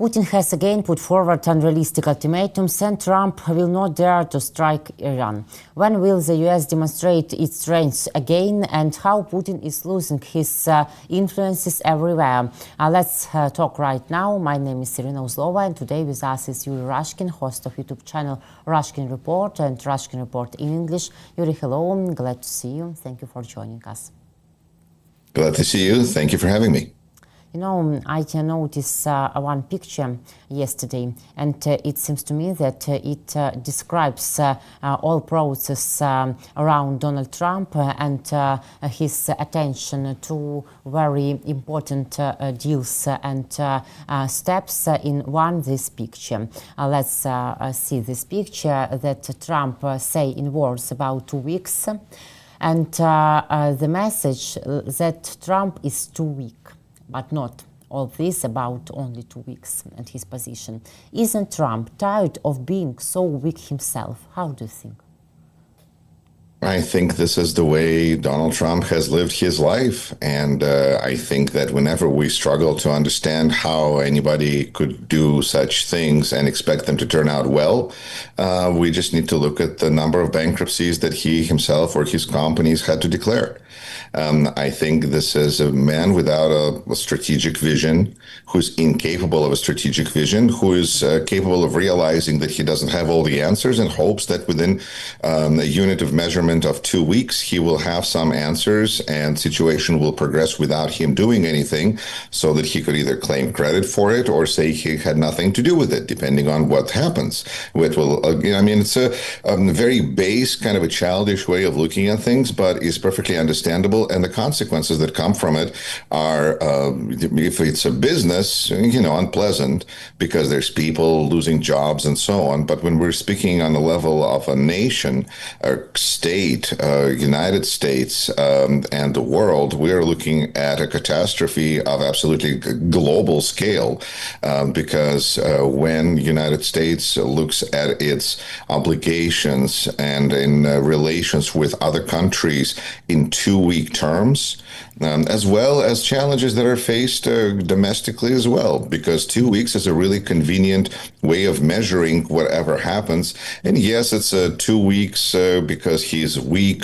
Putin has again put forward unrealistic ultimatums, and Trump will not dare to strike Iran. When will the US demonstrate its strength again, and how Putin is losing his influences everywhere? Let's talk right now. My name is Irina Uzlova, and today with us is Yuri Rashkin, host of YouTube channel RashkinReport and RashkinReport in English. Yuri, hello. Glad to see you. Thank you for joining us. Glad to see you. Thank you for having me. You know, I noticed one picture yesterday, and it seems to me that it describes all process around Donald Trump and his attention to very important deals and steps in this picture. Let's see this picture that Trump say in words about 2 weeks, and the message that Trump is too weak. But not all this about only 2 weeks and his position. Isn't Trump tired of being so weak himself? How do you think? I think this is the way Donald Trump has lived his life. And I think that whenever we struggle to understand how anybody could do such things and expect them to turn out well, we just need to look at the number of bankruptcies that he himself or his companies had to declare. I think this is a man without a strategic vision, who's incapable of a strategic vision, who is capable of realizing that he doesn't have all the answers and hopes that within a unit of measurement of 2 weeks, he will have some answers and situation will progress without him doing anything, so that he could either claim credit for it or say he had nothing to do with it, depending on what happens. Which will, it's a very base kind of a childish way of looking at things, but is perfectly understandable. And the consequences that come from it are, if it's a business, unpleasant because there's people losing jobs and so on. But when we're speaking on the level of a nation, a state, United States, and the world, we're looking at a catastrophe of absolutely global scale, because when United States looks at its obligations and in relations with other countries in 2-week terms, as well as challenges that are faced domestically as well, because 2 weeks is a really convenient way of measuring whatever happens. And yes, it's 2 weeks because he's weak.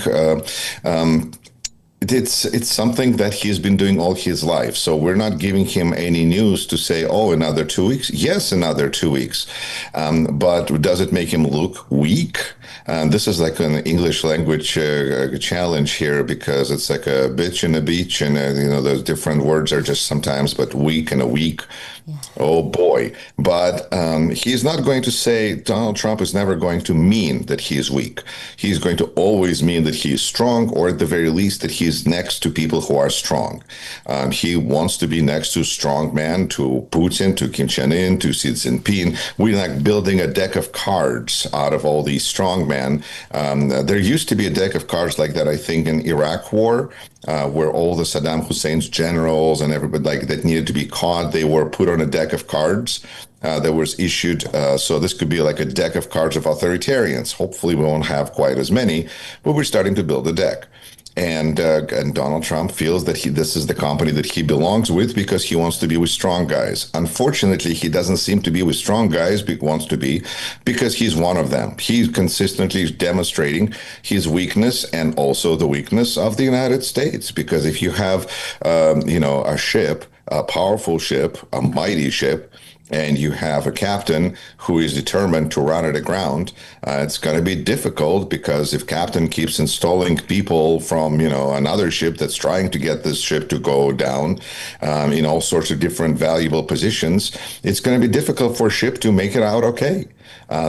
It's something that he's been doing all his life. So we're not giving him any news to say, oh, another 2 weeks. Yes, another 2 weeks. But does it make him look weak? This is like an English language challenge here, because it's like a bitch and a beach, and those different words are just sometimes, but weak and a week. Yeah. Oh boy. But he's not going to say, Donald Trump is never going to mean that he is weak. He's going to always mean that he is strong, or at the very least that he's next to people who are strong. He wants to be next to strong men, to Putin, to Kim Jong-un, to Xi Jinping. We're like building a deck of cards out of all these strong men. There used to be a deck of cards like that, I think, in Iraq war, where all the Saddam Hussein's generals and everybody that needed to be caught, they were put on a deck of cards that was issued. So this could be like a deck of cards of authoritarians. Hopefully we won't have quite as many, but we're starting to build a deck. And Donald Trump feels that this is the company that he belongs with, because he wants to be with strong guys. Unfortunately, he doesn't seem to be with strong guys, but wants to be, because he's one of them. He's consistently demonstrating his weakness and also the weakness of the United States. Because if you have, a ship, a powerful ship, a mighty ship, and you have a captain who is determined to run it aground, it's going to be difficult, because if captain keeps installing people from, another ship that's trying to get this ship to go down in all sorts of different valuable positions, it's going to be difficult for a ship to make it out okay.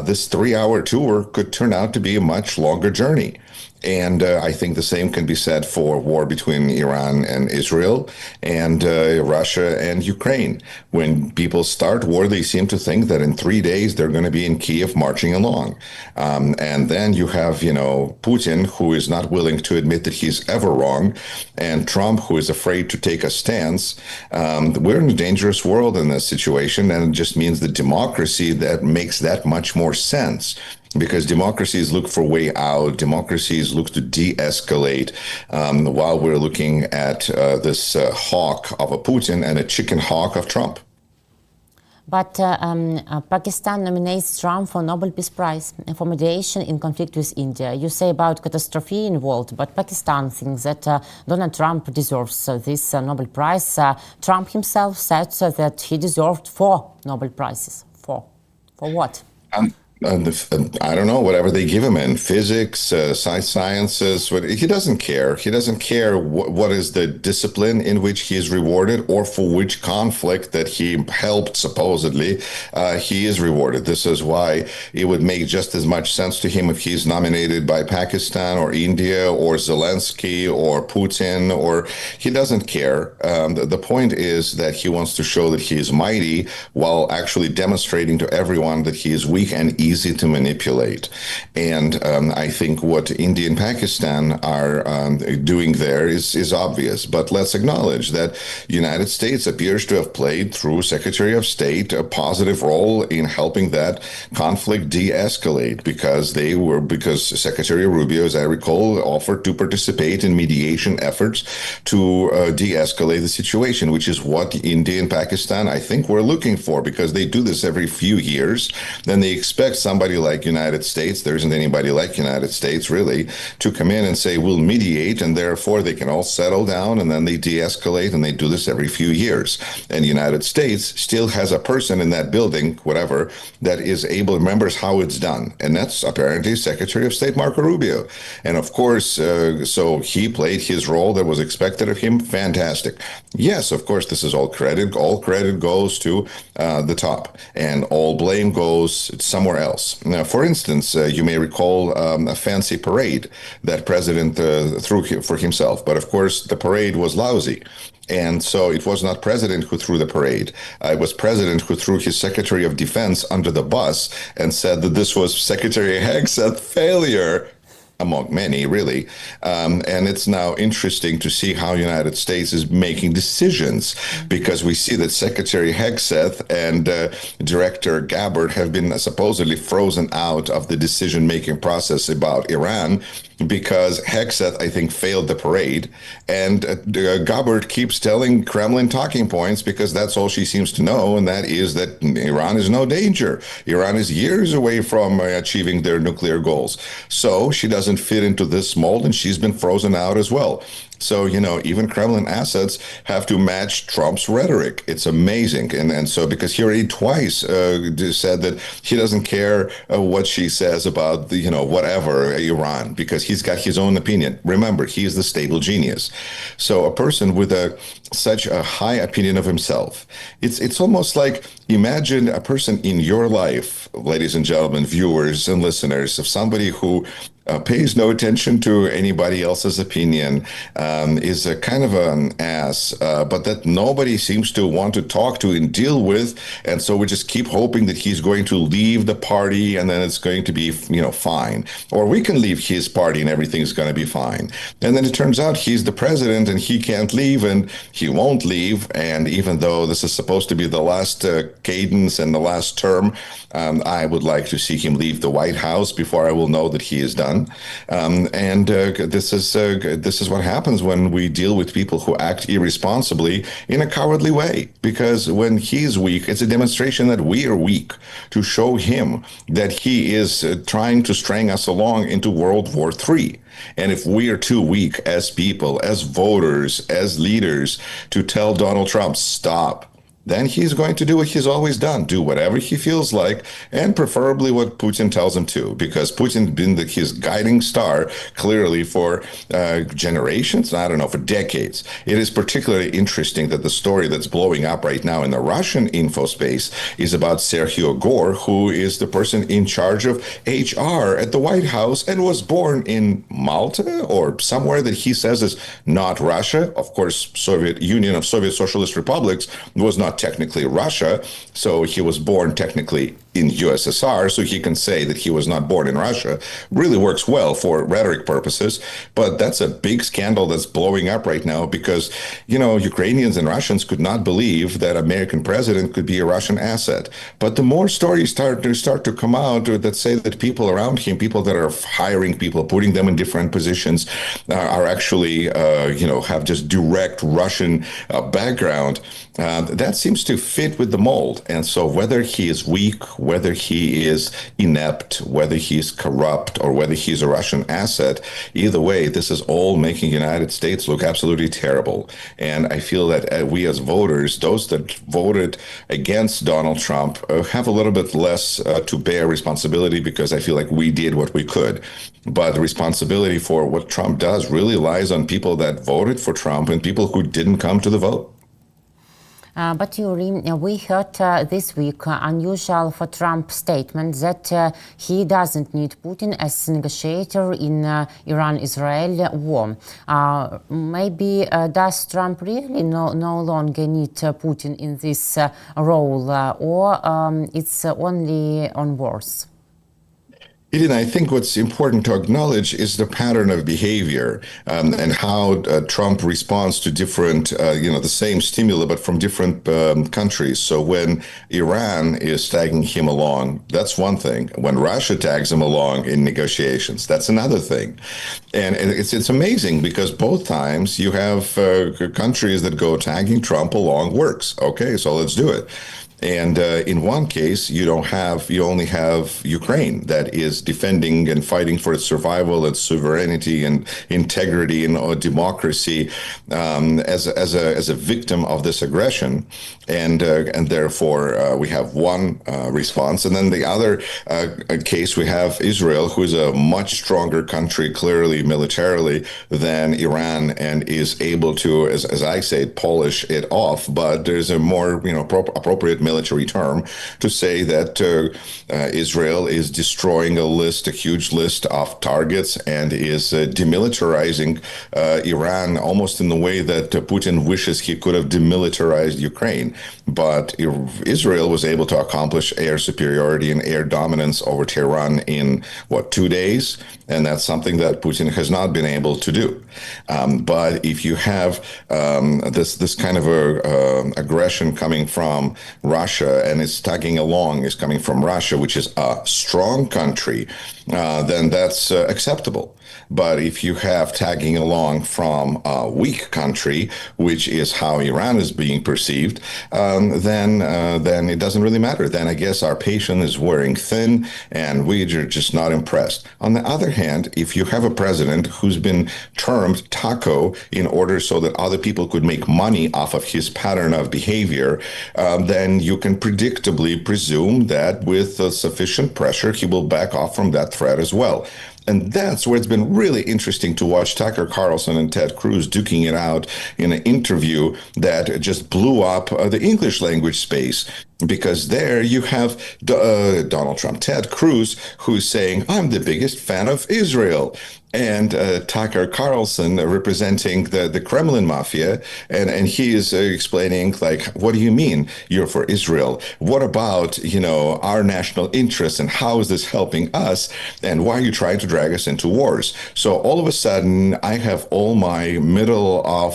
This 3-hour tour could turn out to be a much longer journey. And I think the same can be said for war between Iran and Israel, and Russia and Ukraine. When people start war, they seem to think that in 3 days they're going to be in Kiev marching along. And then you have, Putin, who is not willing to admit that he's ever wrong, and Trump, who is afraid to take a stance. We're in a dangerous world in this situation, and it just means that democracy that makes that much more sense. Because democracies look for way out, democracies look to de-escalate, while we're looking at this hawk of a Putin and a chicken hawk of Trump. But Pakistan nominates Trump for Nobel Peace Prize for mediation in conflict with India. You say about catastrophe involved, but Pakistan thinks that Donald Trump deserves this Nobel Prize. Trump himself said that he deserved 4 Nobel Prizes. For what? I don't know, whatever they give him in physics, sciences, he doesn't care. He doesn't care what is the discipline in which he is rewarded or for which conflict that he helped, supposedly, he is rewarded. This is why it would make just as much sense to him if he's nominated by Pakistan or India or Zelensky or Putin, or he doesn't care. The point is that he wants to show that he is mighty while actually demonstrating to everyone that he is weak and easy to manipulate. And I think what India and Pakistan are doing there is obvious. But let's acknowledge that the United States appears to have played, through Secretary of State, a positive role in helping that conflict de-escalate, because Secretary Rubio, as I recall, offered to participate in mediation efforts to de-escalate the situation, which is what India and Pakistan, I think, were looking for, because they do this every few years. Then they expect somebody like United States, there isn't anybody like United States really, to come in and say, we'll mediate, and therefore they can all settle down, and then they de-escalate, and they do this every few years. And the United States still has a person in that building, whatever, that is able, remembers how it's done. And that's apparently Secretary of State Marco Rubio. And of course, so he played his role that was expected of him. Fantastic. Yes, of course, this is all credit. All credit goes to the top, and all blame goes somewhere else. Now, for instance, you may recall a fancy parade that President threw for himself. But of course, the parade was lousy. And so it was not President who threw the parade. It was President who threw his Secretary of Defense under the bus and said that this was Secretary Hegseth's failure, among many, really. And it's now interesting to see how United States is making decisions, because we see that Secretary Hegseth and Director Gabbard have been supposedly frozen out of the decision-making process about Iran, because Hegseth, I think, failed the parade, and Gabbard keeps telling Kremlin talking points, because that's all she seems to know, and that is that Iran is no danger. Iran is years away from achieving their nuclear goals. So she doesn't fit into this mold, and she's been frozen out as well. So, even Kremlin assets have to match Trump's rhetoric. It's amazing. And so, because he already twice said that he doesn't care what she says about, whatever, Iran, because he's got his own opinion. Remember, he is the stable genius. So a person with such a high opinion of himself, it's almost like, imagine a person in your life, ladies and gentlemen, viewers and listeners, of somebody who pays no attention to anybody else's opinion, is a kind of an ass, but that nobody seems to want to talk to and deal with. And so we just keep hoping that he's going to leave the party, and then it's going to be, fine. Or we can leave his party and everything's going to be fine. And then it turns out he's the president and he can't leave, and he won't leave. And even though this is supposed to be the last cadence and the last term, I would like to see him leave the White House before I will know that he is done. This is what happens when we deal with people who act irresponsibly in a cowardly way. Because when he's weak, it's a demonstration that we are weak, to show him that he is trying to string us along into World War III. And if we are too weak as people, as voters, as leaders, to tell Donald Trump, stop, then he's going to do what he's always done, do whatever he feels like, and preferably what Putin tells him to, because Putin's been his guiding star, clearly, for generations, I don't know, for decades. It is particularly interesting that the story that's blowing up right now in the Russian info space is about Sergio Gore, who is the person in charge of HR at the White House and was born in Malta or somewhere that he says is not Russia. Of course, Soviet Union of Soviet Socialist Republics was not technically Russia, so he was born technically in USSR, so he can say that he was not born in Russia, really works well for rhetoric purposes. But that's a big scandal that's blowing up right now because, Ukrainians and Russians could not believe that American president could be a Russian asset. But the more stories start to come out that say that people around him, people that are hiring people, putting them in different positions, are actually, have just direct Russian background, that seems to fit with the mold. And so whether he is weak, whether he is inept, whether he's corrupt, or whether he's a Russian asset, either way, this is all making the United States look absolutely terrible. And I feel that we as voters, those that voted against Donald Trump, have a little bit less to bear responsibility because I feel like we did what we could. But the responsibility for what Trump does really lies on people that voted for Trump and people who didn't come to the vote. But Yuri, we heard this week unusual for Trump statement that he doesn't need Putin as a negotiator in Iran-Israel war. Maybe does Trump really no longer need Putin in this role, or it's only on worse? Irina, I think what's important to acknowledge is the pattern of behavior and how Trump responds to different, the same stimuli, but from different countries. So when Iran is tagging him along, that's one thing. When Russia tags him along in negotiations, that's another thing. And it's amazing because both times you have countries that go tagging Trump along works. Okay, so let's do it. And in one case, you only have Ukraine that is defending and fighting for its survival, its sovereignty and integrity and democracy as a victim of this aggression, and therefore we have one response, and then the other case we have Israel, who is a much stronger country, clearly militarily, than Iran, and is able to, as I say, polish it off. But there's a more appropriate military term to say that Israel is destroying a huge list of targets and is demilitarizing Iran almost in the way that Putin wishes he could have demilitarized Ukraine. But Israel was able to accomplish air superiority and air dominance over Tehran in 2 days? And that's something that Putin has not been able to do. But if you have this kind of aggression coming from Russia, and it's tagging along is coming from Russia, which is a strong country, then that's acceptable. But if you have tagging along from a weak country, which is how Iran is being perceived, then it doesn't really matter. Then I guess our patience is wearing thin, and we're just not impressed. On the other hand, if you have a president who's been termed taco in order so that other people could make money off of his pattern of behavior, then you can predictably presume that with sufficient pressure, he will back off from that threat as well. And that's where it's been really interesting to watch Tucker Carlson and Ted Cruz duking it out in an interview that just blew up the English language space. Because there you have Donald Trump, Ted Cruz, who's saying, I'm the biggest fan of Israel. And Tucker Carlson representing the Kremlin mafia. And he is explaining, like, what do you mean you're for Israel? What about, our national interests and how is this helping us? And why are you trying to drag us into wars? So all of a sudden, I have all my middle of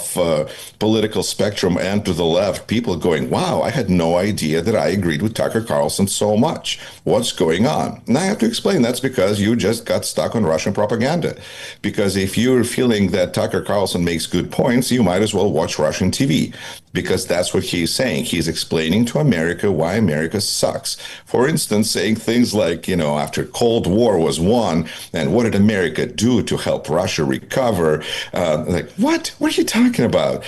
political spectrum and to the left people going, wow, I had no idea that I agreed with Tucker Carlson so much. What's going on? And I have to explain that's because you just got stuck on Russian propaganda. Because if you're feeling that Tucker Carlson makes good points, you might as well watch Russian TV. Because that's what he's saying. He's explaining to America why America sucks. For instance, saying things like, after Cold War was won, and what did America do to help Russia recover? Like, what? What are you talking about?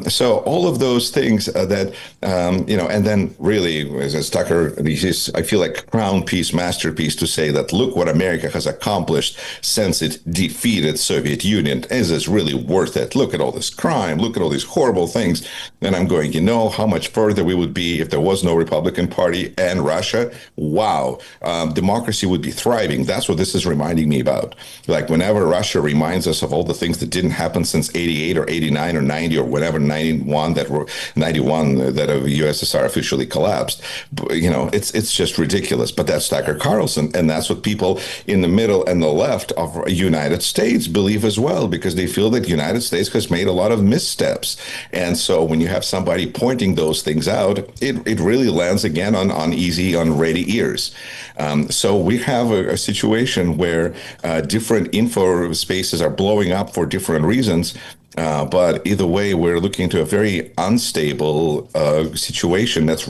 So all of those things that, and then really, as Tucker, I feel like crown piece, masterpiece to say that, look what America has accomplished since it defeated Soviet Union. Is this really worth it? Look at all this crime. Look at all these horrible things. And I'm going, how much further we would be if there was no Republican Party and Russia? Wow, democracy would be thriving. That's what this is reminding me about. Like whenever Russia reminds us of all the things that didn't happen since 88 or 89 or 90 or whatever, 91 that the USSR officially collapsed. It's just ridiculous. But that's Tucker Carlson, and that's what people in the middle and the left of United States believe as well, because they feel that United States has made a lot of missteps. And so when you have somebody pointing those things out, it really lands again on easy, on ready ears. So we have a situation where different info spaces are blowing up for different reasons. But either way, we're looking to a very unstable situation. That's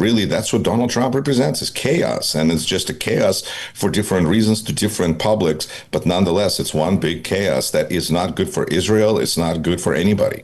what Donald Trump represents, is chaos. And it's just a chaos for different reasons to different publics. But nonetheless, it's one big chaos that is not good for Israel. It's not good for anybody.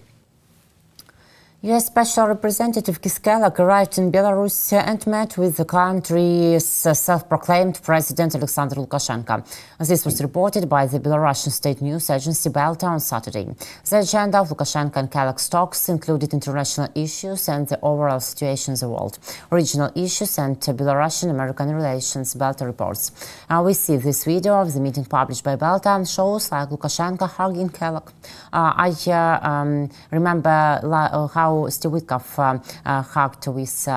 U.S. Special Representative Keith Kellogg arrived in Belarus and met with the country's self-proclaimed President Alexander Lukashenko. This was reported by the Belarusian state news agency Belta on Saturday. The agenda of Lukashenko and Kellogg's talks included international issues and the overall situation in the world, regional issues and Belarusian-American relations, Belta reports. We see this video of the meeting published by Belta and shows like Lukashenko hugging Kellogg. I remember how Steve Witkoff hugged with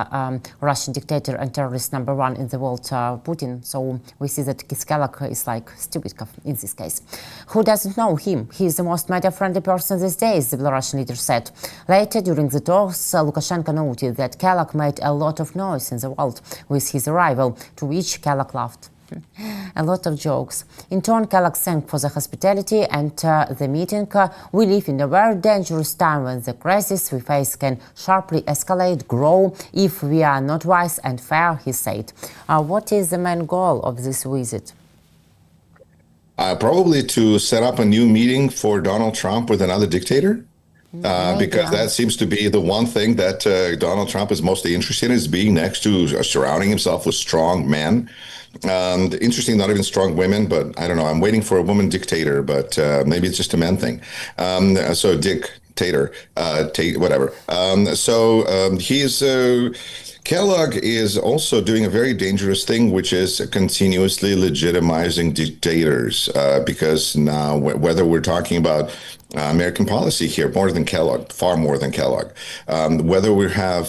Russian dictator and terrorist number one in the world, Putin. So we see that Keith Kellogg is like Steve Witkoff in this case. Who doesn't know him? He is the most media-friendly person these days, the Belarusian leader said. Later, during the talks, Lukashenko noted that Kellogg made a lot of noise in the world with his arrival, to which Kellogg laughed. A lot of jokes. In turn, Kellogg thanked for the hospitality and the meeting. We live in a very dangerous time when the crisis we face can sharply escalate, grow, if we are not wise and fair, he said. What is the main goal of this visit? Probably to set up a new meeting for Donald Trump with another dictator. Because that seems to be the one thing that Donald Trump is mostly interested in, is being next to, surrounding himself with strong men. Interesting, not even strong women, but I don't know. I'm waiting for a woman dictator, but maybe it's just a man thing. So dictator, whatever. Kellogg is also doing a very dangerous thing, which is continuously legitimizing dictators, because now whether we're talking about American policy here, more than Kellogg, far more than Kellogg. Whether we have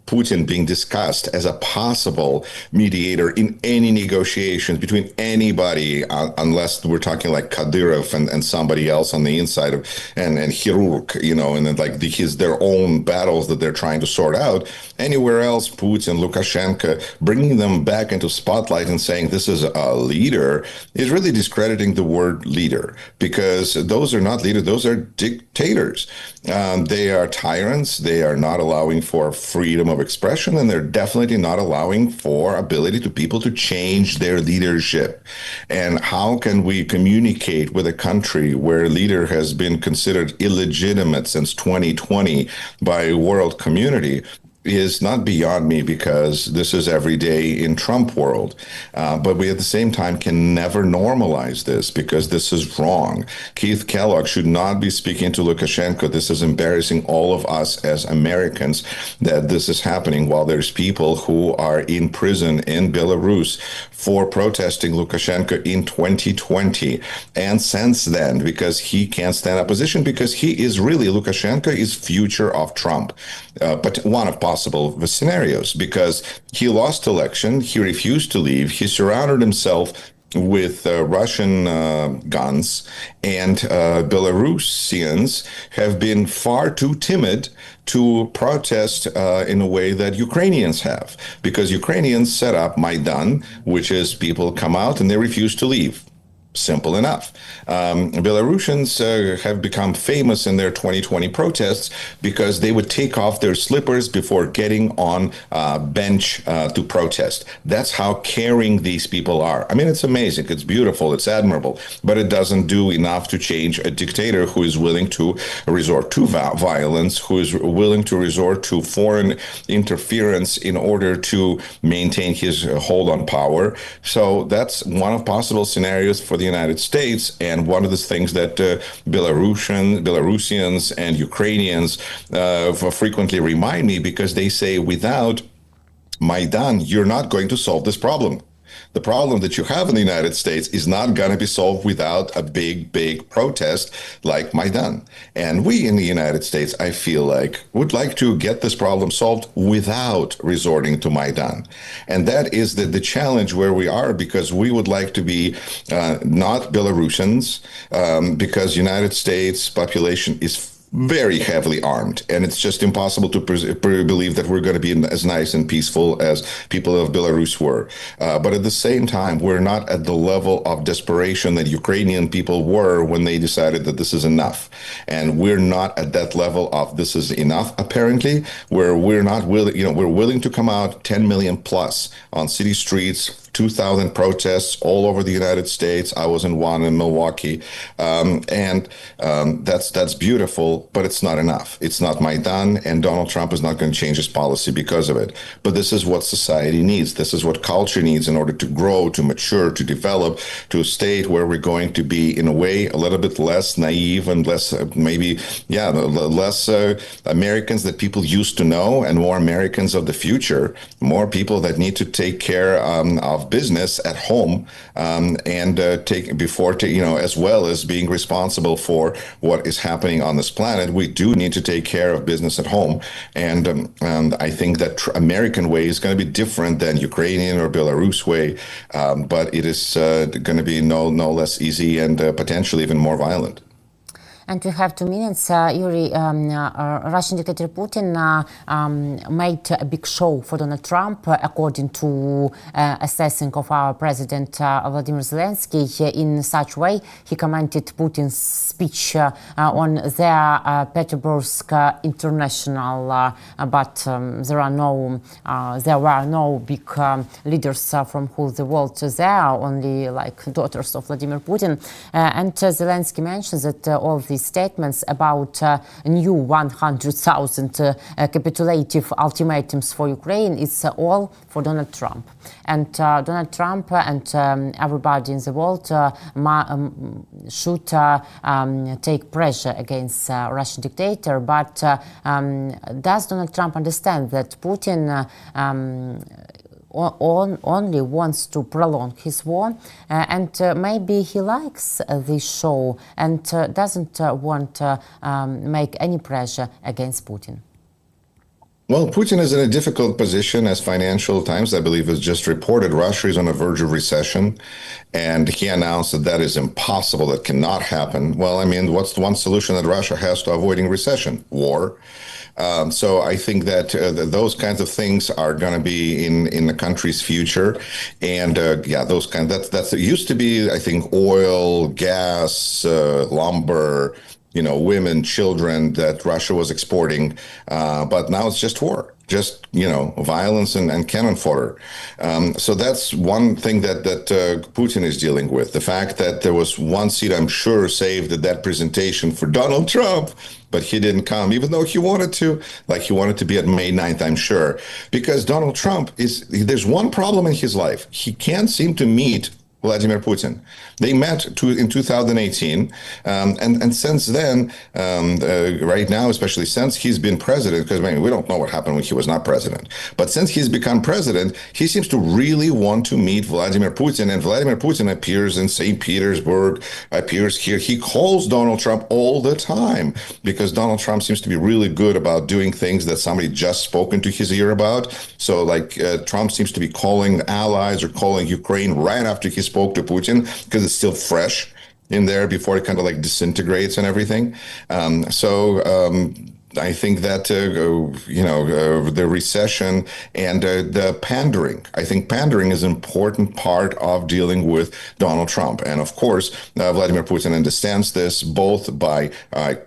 Putin being discussed as a possible mediator in any negotiations between anybody, unless we're talking like Kadyrov and somebody else on the inside of, and Hirurk, and then like their own battles that they're trying to sort out. Anywhere else, Putin, Lukashenko, bringing them back into spotlight and saying this is a leader is really discrediting the word leader, because those are not leaders. Those are dictators. They are tyrants. They are not allowing for freedom of expression, and they're definitely not allowing for ability to people to change their leadership. And how can we communicate with a country where a leader has been considered illegitimate since 2020 by a world community? Is not beyond me, because this is every day in Trump world. But we at the same time can never normalize this, because this is wrong. Keith Kellogg should not be speaking to Lukashenko. This is embarrassing all of us as Americans that this is happening while there's people who are in prison in Belarus for protesting Lukashenko in 2020. And since then, because he can't stand opposition, because Lukashenko is future of Trump. But one of possible scenarios, because he lost election, he refused to leave, he surrounded himself with Russian guns, and Belarusians have been far too timid to protest in a way that Ukrainians have, because Ukrainians set up Maidan, which is people come out and they refuse to leave. Simple enough. Belarusians have become famous in their 2020 protests because they would take off their slippers before getting on a bench to protest. That's how caring these people are. I mean, it's amazing. It's beautiful. It's admirable. But it doesn't do enough to change a dictator who is willing to resort to violence, who is willing to resort to foreign interference in order to maintain his hold on power. So that's one of possible scenarios for the the United States. And one of the things that Belarusians and Ukrainians frequently remind me, because they say, without Maidan, you're not going to solve this problem. The problem that you have in the United States is not going to be solved without a big, big protest like Maidan. And we in the United States, I feel like, would like to get this problem solved without resorting to Maidan. And that is the challenge where we are, because we would like to be not Belarusians, because United States population is very heavily armed, and it's just impossible to believe that we're going to be as nice and peaceful as people of Belarus were. But at the same time, we're not at the level of desperation that Ukrainian people were when they decided that this is enough. And we're not at that level of this is enough, apparently, where we're not willing, we're willing to come out 10 million plus on city streets, 2,000 protests all over the United States. I was in one in Milwaukee, and that's beautiful, but it's not enough. It's not Maidan, and Donald Trump is not going to change his policy because of it. But this is what society needs. This is what culture needs in order to grow, to mature, to develop to a state where we're going to be, in a way, a little bit less naive and less, less Americans that people used to know, and more Americans of the future, more people that need to take care of business at home, as well as being responsible for what is happening on this planet. We do need to take care of business at home, and I think that American way is going to be different than Ukrainian or Belarus way, but it is going to be no less easy and potentially even more violent. And we have 2 minutes. Yuri, Russian dictator Putin made a big show for Donald Trump, according to assessing of our president Vladimir Zelensky. In such way, he commented Putin's speech on their Petersburg International, but there were no big leaders from whole the world there, only like daughters of Vladimir Putin. And Zelensky mentions that all these statements about new 100,000 capitulative ultimatums for Ukraine is all for Donald Trump. And Donald Trump and everybody in the world should take pressure against Russian dictator. But does Donald Trump understand that Putin only wants to prolong his war, and maybe he likes this show and doesn't want to make any pressure against Putin? Well, Putin is in a difficult position, as Financial Times, I believe, has just reported. Russia is on the verge of recession, and he announced that that is impossible, that cannot happen. Well, I mean, what's the one solution that Russia has to avoiding recession? War. So I think that those kinds of things are going to be in the country's future, and those kind. That's it used to be, I think, oil, gas, lumber, women, children that Russia was exporting, but now it's just war. Just, violence and cannon fodder. So that's one thing that Putin is dealing with. The fact that there was one seat, I'm sure, saved at that presentation for Donald Trump, but he didn't come, even though he wanted to. Like, he wanted to be at May 9th, I'm sure. Because Donald Trump there's one problem in his life. He can't seem to meet Vladimir Putin. They met in 2018, and since then, right now, especially since he's been president, because we don't know what happened when he was not president, but since he's become president, he seems to really want to meet Vladimir Putin, and Vladimir Putin appears in St. Petersburg, appears here. He calls Donald Trump all the time, because Donald Trump seems to be really good about doing things that somebody just spoken to his ear about. So, like, Trump seems to be calling allies or calling Ukraine right after he spoke to Putin, because it's still fresh in there before it kind of like disintegrates and everything. I think that, the recession and the pandering, I think pandering is an important part of dealing with Donald Trump. And of course, Vladimir Putin understands this both by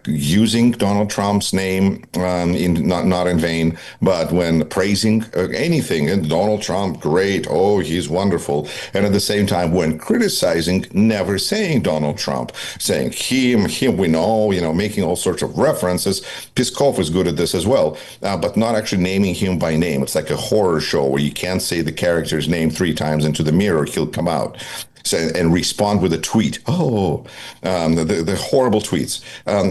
using Donald Trump's name not in vain, but when praising anything, and Donald Trump, great, oh, he's wonderful. And at the same time, when criticizing, never saying Donald Trump, saying him, we know, making all sorts of references. Peskov is good at this as well, but not actually naming him by name. It's like a horror show where you can't say the character's name 3 times into the mirror, he'll come out. and respond with a tweet. The horrible tweets.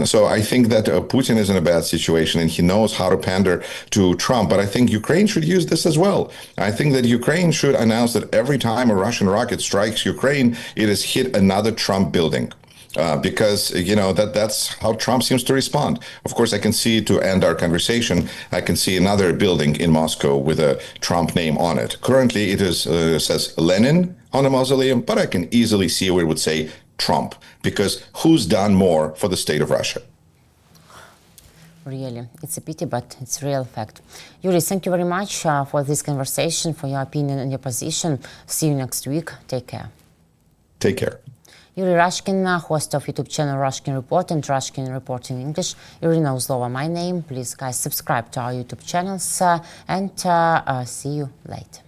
So I think that Putin is in a bad situation, and he knows how to pander to Trump. But I think Ukraine should use this as well. I think that Ukraine should announce that every time a Russian rocket strikes Ukraine, it has hit another Trump building. Because, that's how Trump seems to respond. Of course, I can see, to end our conversation, I can see another building in Moscow with a Trump name on it. Currently, it says Lenin on the mausoleum, but I can easily see where it would say Trump, because who's done more for the state of Russia? Really, it's a pity, but it's a real fact. Yuri, thank you very much for this conversation, for your opinion and your position. See you next week. Take care. Take care. Yuri Rashkin, host of YouTube channel Rashkin Report and Rashkin Report in English. Yuri knows Lova, my name. Please, guys, subscribe to our YouTube channels and see you later.